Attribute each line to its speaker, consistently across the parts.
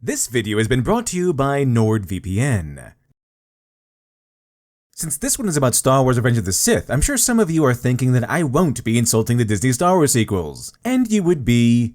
Speaker 1: This video has been brought to you by NordVPN. Since this one is about Star Wars Revenge of the Sith, I'm sure some of you are thinking that I won't be insulting the Disney Star Wars sequels. And you would be...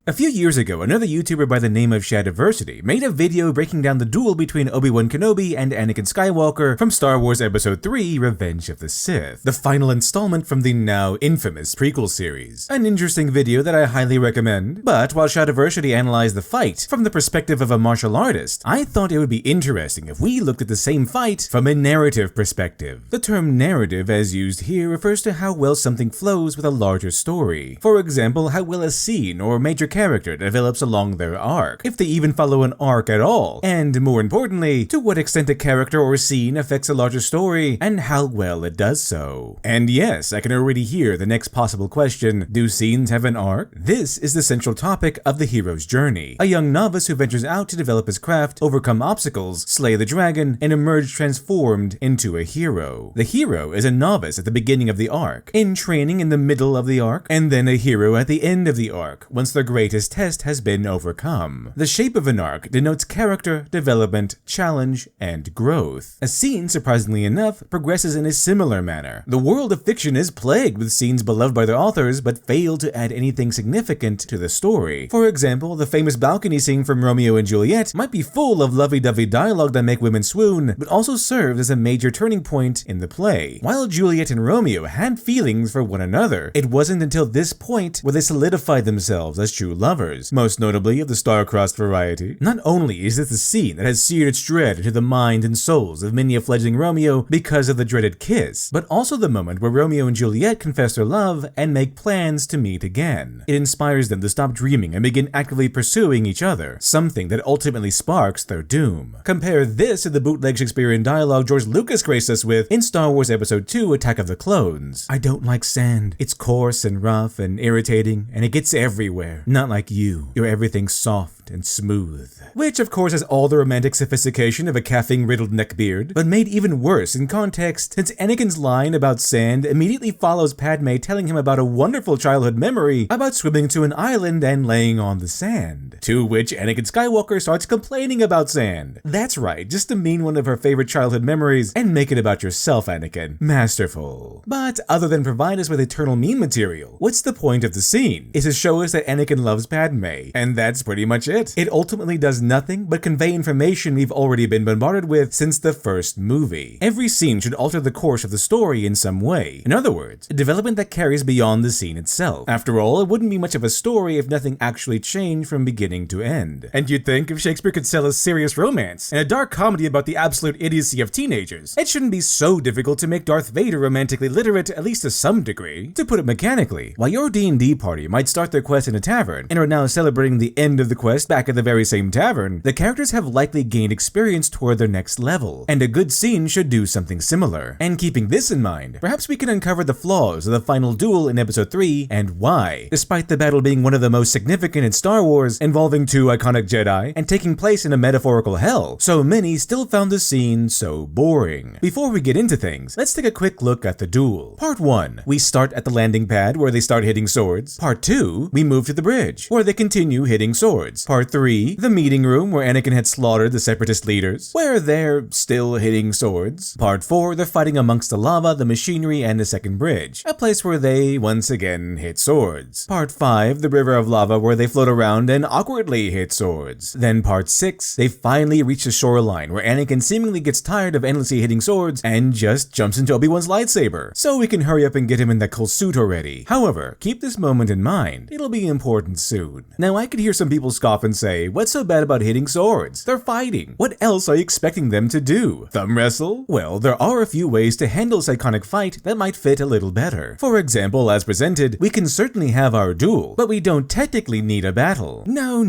Speaker 1: A few years ago, another YouTuber by the name of Shadiversity made a video breaking down the duel between Obi-Wan Kenobi and Anakin Skywalker from Star Wars Episode 3 Revenge of the Sith, the final installment from the now infamous prequel series. An interesting video that I highly recommend, but while Shadiversity analyzed the fight from the perspective of a martial artist, I thought it would be interesting if we looked at the same fight from a narrative perspective. The term narrative as used here refers to how well something flows with a larger story. For example, how well a scene or major character develops along their arc, if they even follow an arc at all, and more importantly, to what extent a character or scene affects a larger story, and how well it does so. And yes, I can already hear the next possible question, do scenes have an arc? This is the central topic of the hero's journey, a young novice who ventures out to develop his craft, overcome obstacles, slay the dragon, and emerge transformed into a hero. The hero is a novice at the beginning of the arc, in training in the middle of the arc, and then a hero at the end of the arc, once the greatest test has been overcome. The shape of an arc denotes character, development, challenge, and growth. A scene, surprisingly enough, progresses in a similar manner. The world of fiction is plagued with scenes beloved by their authors but fail to add anything significant to the story. For example, the famous balcony scene from Romeo and Juliet might be full of lovey-dovey dialogue that make women swoon, but also serves as a major turning point in the play. While Juliet and Romeo had feelings for one another, it wasn't until this point where they solidified themselves as true lovers, most notably of the star-crossed variety. Not only is this the scene that has seared its dread into the mind and souls of many a fledgling Romeo because of the dreaded kiss, but also the moment where Romeo and Juliet confess their love and make plans to meet again. It inspires them to stop dreaming and begin actively pursuing each other, something that ultimately sparks their doom. Compare this to the bootleg Shakespearean dialogue George Lucas graced us with in Star Wars Episode 2 Attack of the Clones. I don't like sand. It's coarse and rough and irritating, and it gets everywhere. Not like you. You're everything soft and smooth. Which of course has all the romantic sophistication of a caffeine-riddled neckbeard, but made even worse in context since Anakin's line about sand immediately follows Padme telling him about a wonderful childhood memory about swimming to an island and laying on the sand. To which Anakin Skywalker starts complaining about sand. That's right, just demean one of her favorite childhood memories and make it about yourself, Anakin. Masterful. But other than provide us with eternal meme material, what's the point of the scene? Is to show us that Anakin loves Padme, and that's pretty much it. It ultimately does nothing but convey information we've already been bombarded with since the first movie. Every scene should alter the course of the story in some way. In other words, a development that carries beyond the scene itself. After all, it wouldn't be much of a story if nothing actually changed from beginning to end. And you'd think if Shakespeare could sell a serious romance and a dark comedy about the absolute idiocy of teenagers, it shouldn't be so difficult to make Darth Vader romantically literate, at least to some degree. To put it mechanically, while your D&D party might start their quest in a tavern and are now celebrating the end of the quest back at the very same tavern, the characters have likely gained experience toward their next level, and a good scene should do something similar. And keeping this in mind, perhaps we can uncover the flaws of the final duel in Episode 3 and why, despite the battle being one of the most significant in Star Wars, involving two iconic Jedi and taking place in a metaphorical hell, so many still found the scene so boring. Before we get into things, let's take a quick look at the duel. Part 1, we start at the landing pad where they start hitting swords. Part 2, we move to the bridge, where they continue hitting swords. Part 3, the meeting room where Anakin had slaughtered the separatist leaders, where they're still hitting swords. Part 4, they're fighting amongst the lava, the machinery, and the second bridge, a place where they once again hit swords. Part 5, the river of lava where they float around and awkwardly hit swords. Then Part 6, they finally reach the shoreline where Anakin seemingly gets tired of endlessly hitting swords and just jumps into Obi-Wan's lightsaber, so we can hurry up and get him in that cool suit already. However, keep this moment in mind, it'll be important soon. Now I could hear some people scoff and say, what's so bad about hitting swords? They're fighting. What else are you expecting them to do? Thumb wrestle? Well, there are a few ways to handle this iconic fight that might fit a little better. For example, as presented, we can certainly have our duel, but we don't technically need a battle. No,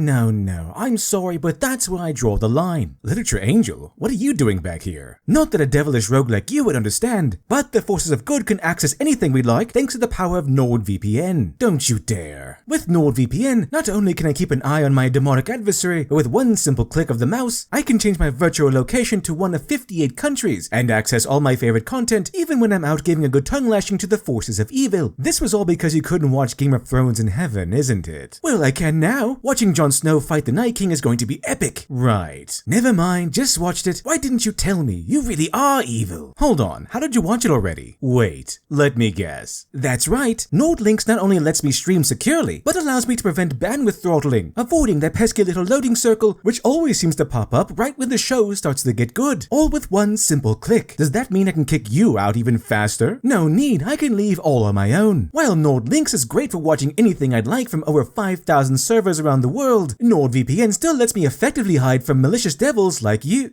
Speaker 1: I'm sorry, but that's where I draw the line. Literature Angel, what are you doing back here? Not that a devilish rogue like you would understand, but the forces of good can access anything we like thanks to the power of NordVPN. Don't you dare. With NordVPN, not only can I keep an eye on my demonic adversary, but with one simple click of the mouse, I can change my virtual location to one of 58 countries and access all my favorite content even when I'm out giving a good tongue lashing to the forces of evil. This was all because you couldn't watch Game of Thrones in heaven, isn't it? Well, I can now. Watching Jon Snow fight the Night King is going to be epic. Right. Never mind, just watched it. Why didn't you tell me? You really are evil. Hold on, how did you watch it already? Wait, let me guess. That's right. NordLynx not only lets me stream securely, but allows me to prevent bandwidth throttling, avoiding that pesky little loading circle which always seems to pop up right when the show starts to get good. All with one simple click. Does that mean I can kick you out even faster? No need, I can leave all on my own. While NordLynx is great for watching anything I'd like from over 5,000 servers around the world, NordVPN still lets me effectively hide from malicious devils like you.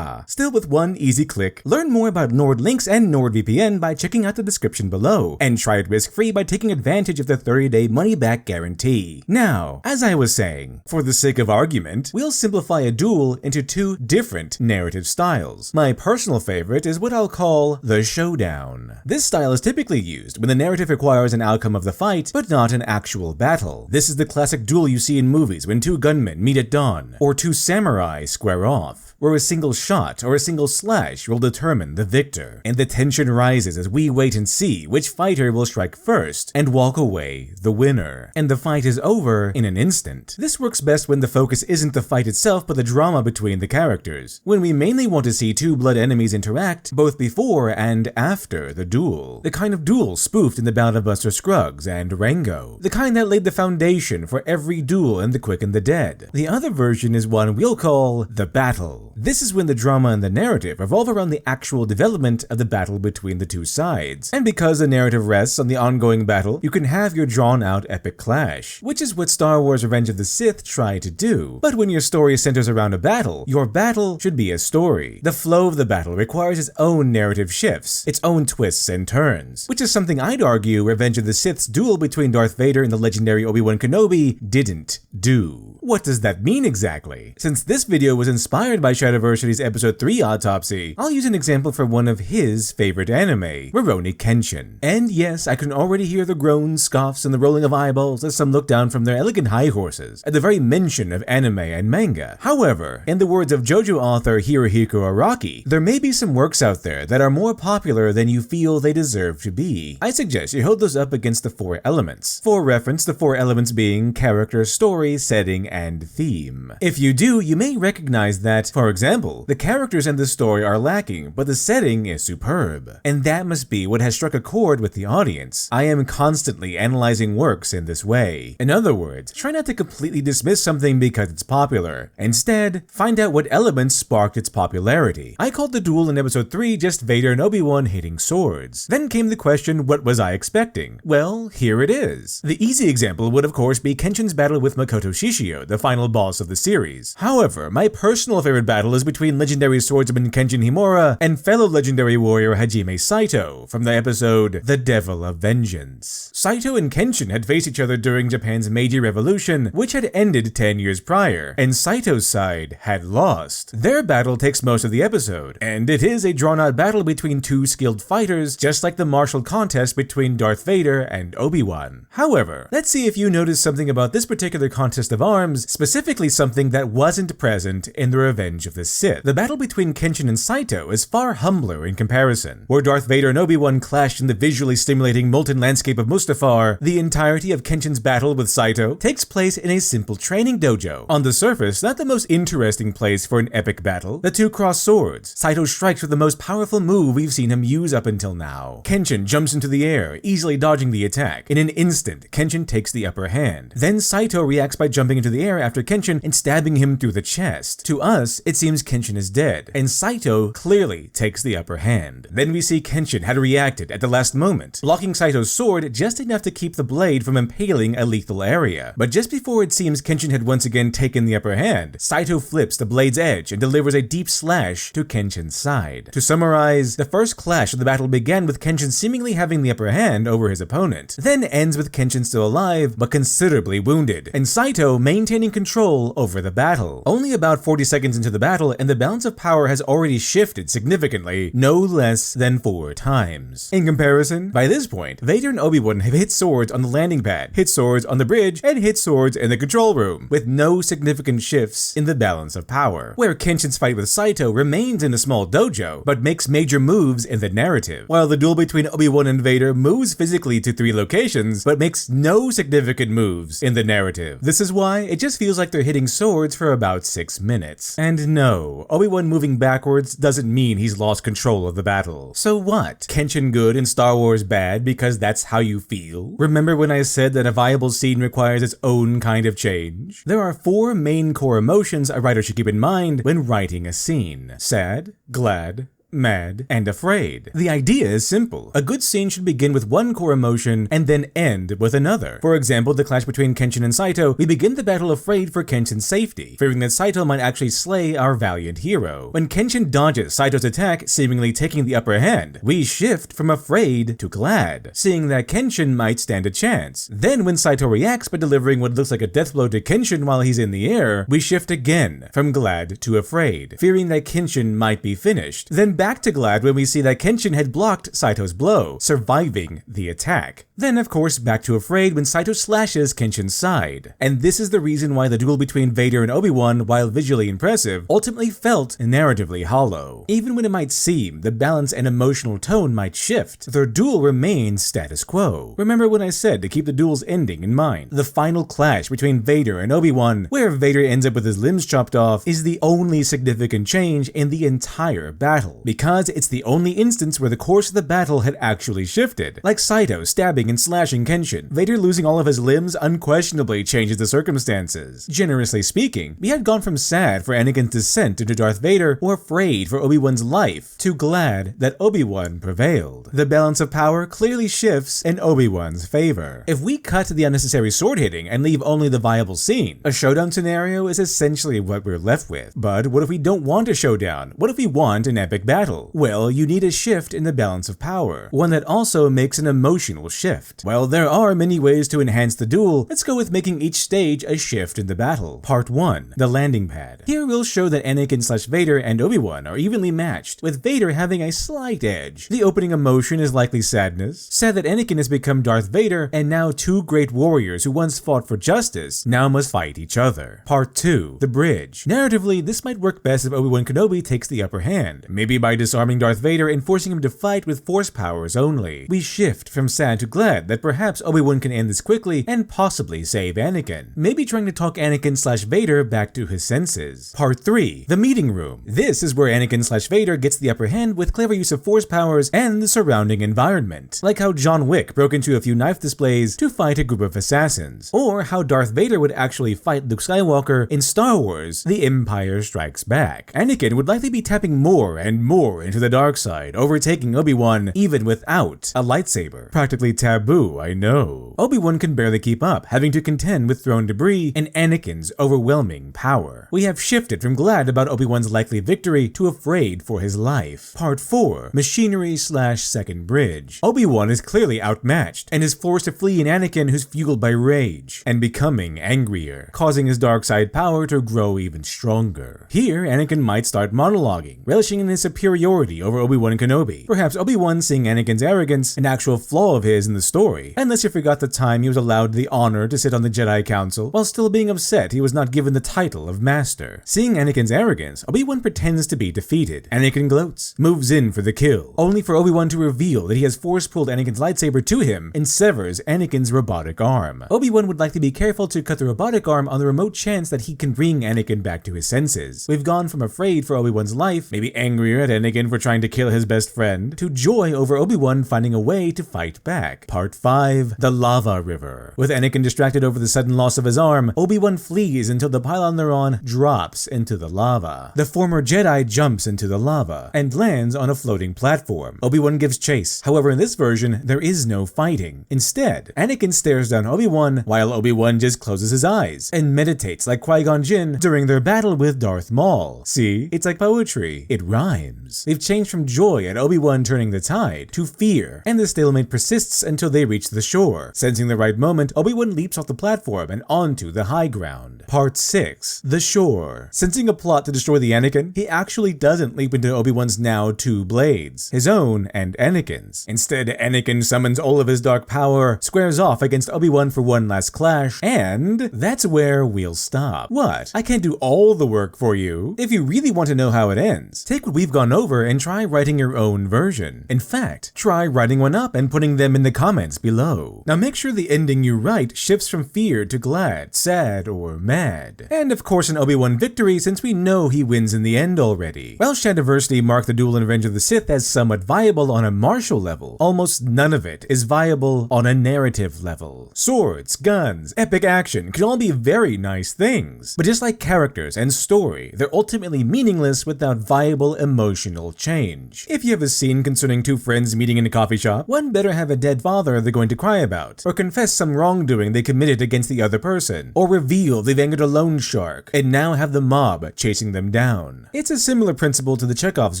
Speaker 1: Still with one easy click. Learn more about NordLynx and NordVPN by checking out the description below, and try it risk-free by taking advantage of the 30-day money-back guarantee. Now, as I was saying, for the sake of argument, we'll simplify a duel into two different narrative styles. My personal favorite is what I'll call the showdown. This style is typically used when the narrative requires an outcome of the fight, but not an actual battle. This is the classic duel you see in movies when two gunmen meet at dawn, or two samurai square off, where a single shot or a single slash will determine the victor, and the tension rises as we wait and see which fighter will strike first and walk away the winner, and the fight is over in an instant. This works best when the focus isn't the fight itself but the drama between the characters, when we mainly want to see two blood enemies interact both before and after the duel. The kind of duel spoofed in the Ballad of Buster Scruggs and Rango, the kind that laid the foundation for every duel in The Quick and the Dead. The other version is one we'll call the battle. This is when the drama and the narrative revolve around the actual development of the battle between the two sides. And because the narrative rests on the ongoing battle, you can have your drawn-out epic clash, which is what Star Wars Revenge of the Sith tried to do. But when your story centers around a battle, your battle should be a story. The flow of the battle requires its own narrative shifts, its own twists and turns, which is something I'd argue Revenge of the Sith's duel between Darth Vader and the legendary Obi-Wan Kenobi didn't do. What does that mean exactly? Since this video was inspired by Shadiversity's Episode 3 autopsy, I'll use an example from one of his favorite anime, Rurouni Kenshin. And yes, I can already hear the groans, scoffs, and the rolling of eyeballs as some look down from their elegant high horses at the very mention of anime and manga. However, in the words of JoJo author Hirohiko Araki, there may be some works out there that are more popular than you feel they deserve to be. I suggest you hold those up against the 4 elements. For reference, the 4 elements being character, story, setting, and theme. If you do, you may recognize that, for example, the characters in the story are lacking, but the setting is superb. And that must be what has struck a chord with the audience. I am constantly analyzing works in this way. In other words, try not to completely dismiss something because it's popular. Instead, find out what elements sparked its popularity. I called the duel in episode 3 just Vader and Obi-Wan hitting swords. Then came the question, what was I expecting? Well, here it is. The easy example would of course be Kenshin's battle with Makoto Shishio, the final boss of the series. However, my personal favorite battle is between legendary swordsman Kenshin Himura and fellow legendary warrior Hajime Saito from the episode The Devil of Vengeance. Saito and Kenshin had faced each other during Japan's Meiji Revolution, which had ended 10 years prior, and Saito's side had lost. Their battle takes most of the episode, and it is a drawn-out battle between two skilled fighters, just like the martial contest between Darth Vader and Obi-Wan. However, let's see if you notice something about this particular contest of arms, specifically something that wasn't present in the Revenge of the Sith. The battle between Kenshin and Saito is far humbler in comparison. Where Darth Vader and Obi-Wan clashed in the visually stimulating molten landscape of Mustafar, the entirety of Kenshin's battle with Saito takes place in a simple training dojo. On the surface, not the most interesting place for an epic battle. The two cross swords. Saito strikes with the most powerful move we've seen him use up until now. Kenshin jumps into the air, easily dodging the attack. In an instant, Kenshin takes the upper hand. Then Saito reacts by jumping into the air after Kenshin and stabbing him through the chest. To us, it seems Kenshin is dead, and Saito clearly takes the upper hand. Then we see Kenshin had reacted at the last moment, blocking Saito's sword just enough to keep the blade from impaling a lethal area. But just before it seems Kenshin had once again taken the upper hand, Saito flips the blade's edge and delivers a deep slash to Kenshin's side. To summarize, the first clash of the battle began with Kenshin seemingly having the upper hand over his opponent, then ends with Kenshin still alive but considerably wounded, and Saito maintaining control over the battle. Only about 40 seconds into the battle, and the balance of power has already shifted significantly, no less than 4 times. In comparison, by this point, Vader and Obi-Wan have hit swords on the landing pad, hit swords on the bridge, and hit swords in the control room, with no significant shifts in the balance of power. Where Kenshin's fight with Saito remains in a small dojo, but makes major moves in the narrative, while the duel between Obi-Wan and Vader moves physically to 3 locations, but makes no significant moves in the narrative. This is why it just feels like they're hitting swords for about 6 minutes. And no, Obi-Wan moving backwards doesn't mean he's lost control of the battle. So what? Kenshin good and Star Wars bad because that's how you feel? Remember when I said that a viable scene requires its own kind of change? There are 4 main core emotions a writer should keep in mind when writing a scene: sad, glad, mad, and afraid. The idea is simple. A good scene should begin with one core emotion and then end with another. For example, the clash between Kenshin and Saito, we begin the battle afraid for Kenshin's safety, fearing that Saito might actually slay our valiant hero. When Kenshin dodges Saito's attack, seemingly taking the upper hand, we shift from afraid to glad, seeing that Kenshin might stand a chance. Then when Saito reacts by delivering what looks like a death blow to Kenshin while he's in the air, we shift again from glad to afraid, fearing that Kenshin might be finished. Then back to glad when we see that Kenshin had blocked Saito's blow, surviving the attack. Then of course back to afraid when Saito slashes Kenshin's side. And this is the reason why the duel between Vader and Obi-Wan, while visually impressive, ultimately felt narratively hollow. Even when it might seem the balance and emotional tone might shift, their duel remains status quo. Remember when I said to keep the duel's ending in mind? The final clash between Vader and Obi-Wan, where Vader ends up with his limbs chopped off, is the only significant change in the entire battle, because it's the only instance where the course of the battle had actually shifted. Like Saito stabbing and slashing Kenshin, Vader losing all of his limbs unquestionably changes the circumstances. Generously speaking, we had gone from sad for Anakin's descent into Darth Vader, or afraid for Obi-Wan's life, to glad that Obi-Wan prevailed. The balance of power clearly shifts in Obi-Wan's favor. If we cut the unnecessary sword hitting and leave only the viable scene, a showdown scenario is essentially what we're left with. But what if we don't want a showdown? What if we want an epic battle? Well, you need a shift in the balance of power, one that also makes an emotional shift. Well, there are many ways to enhance the duel. Let's go with making each stage a shift in the battle. Part 1. The landing pad. Here we'll show that Anakin/Vader and Obi-Wan are evenly matched, with Vader having a slight edge. The opening emotion is likely sadness, sad that Anakin has become Darth Vader, and now 2 great warriors who once fought for justice now must fight each other. Part 2. The bridge. Narratively, this might work best if Obi-Wan Kenobi takes the upper hand, maybe by disarming Darth Vader and forcing him to fight with force powers only. We shift from sad to glad that perhaps Obi-Wan can end this quickly and possibly save Anakin, maybe trying to talk Anakin/Vader back to his senses. Part 3. The meeting room. This is where Anakin/Vader gets the upper hand with clever use of force powers and the surrounding environment, like how John Wick broke into a few knife displays to fight a group of assassins, or how Darth Vader would actually fight Luke Skywalker in Star Wars: The Empire Strikes Back. Anakin would likely be tapping more and more into the dark side, overtaking Obi-Wan even without a lightsaber. Practically taboo, I know. Obi-Wan can barely keep up, having to contend with thrown debris and Anakin's overwhelming power. We have shifted from glad about Obi-Wan's likely victory to afraid for his life. Part 4. Machinery/second bridge. Obi-Wan is clearly outmatched and is forced to flee an Anakin who's fueled by rage and becoming angrier, causing his dark side power to grow even stronger. Here, Anakin might start monologuing, relishing in his superiority over Obi-Wan Kenobi. Perhaps Obi-Wan seeing Anakin's arrogance, an actual flaw of his in the story, unless you forgot the time he was allowed the honor to sit on the Jedi Council while still being upset he was not given the title of Master. Seeing Anakin's arrogance, Obi-Wan pretends to be defeated. Anakin gloats, moves in for the kill, only for Obi-Wan to reveal that he has force-pulled Anakin's lightsaber to him and severs Anakin's robotic arm. Obi-Wan would likely be careful to cut the robotic arm on the remote chance that he can bring Anakin back to his senses. We've gone from afraid for Obi-Wan's life, maybe angrier at Anakin for trying to kill his best friend, to joy over Obi-Wan finding a way to fight back. Part 5. The Lava River. With Anakin distracted over the sudden loss of his arm, Obi-Wan flees until the pylon they're on drops into the lava. The former Jedi jumps into the lava and lands on a floating platform. Obi-Wan gives chase. However, in this version, there is no fighting. Instead, Anakin stares down Obi-Wan while Obi-Wan just closes his eyes and meditates like Qui-Gon Jinn during their battle with Darth Maul. See, it's like poetry. It rhymes. times. They've changed from joy at Obi-Wan turning the tide to fear, and the stalemate persists until they reach the shore. Sensing the right moment, Obi-Wan leaps off the platform and onto the high ground. Part 6. The Shore. Sensing a plot to destroy the Anakin, he actually doesn't leap into Obi-Wan's now two blades, his own and Anakin's. Instead, Anakin summons all of his dark power, squares off against Obi-Wan for one last clash, and that's where we'll stop. What? I can't do all the work for you. If you really want to know how it ends, take what we've gone over and try writing your own version. In fact, try writing one up and putting them in the comments below. Now make sure the ending you write shifts from fear to glad, sad, or mad. And of course an Obi-Wan victory, since we know he wins in the end already. While Shadiversity marked the Duel and Revenge of the Sith as somewhat viable on a martial level, almost none of it is viable on a narrative level. Swords, guns, epic action can all be very nice things, but just like characters and story, they're ultimately meaningless without viable emotional change. If you have a scene concerning two friends meeting in a coffee shop, one better have a dead father they're going to cry about, or confess some wrongdoing they committed against the other person, or reveal they've angered a loan shark, and now have the mob chasing them down. It's a similar principle to the Chekhov's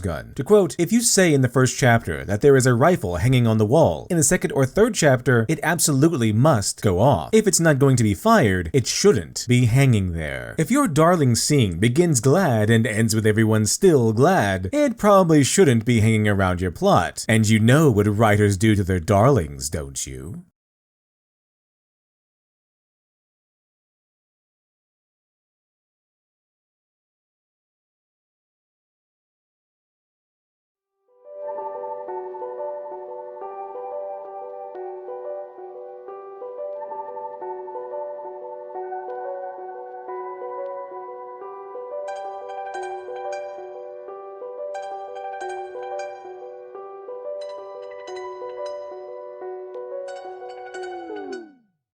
Speaker 1: gun. To quote, if you say in the first chapter that there is a rifle hanging on the wall, in the second or third chapter, it absolutely must go off. If it's not going to be fired, it shouldn't be hanging there. If your darling scene begins glad and ends with everyone still glad, it probably shouldn't be hanging around your plot. And you know what writers do to their darlings, don't you?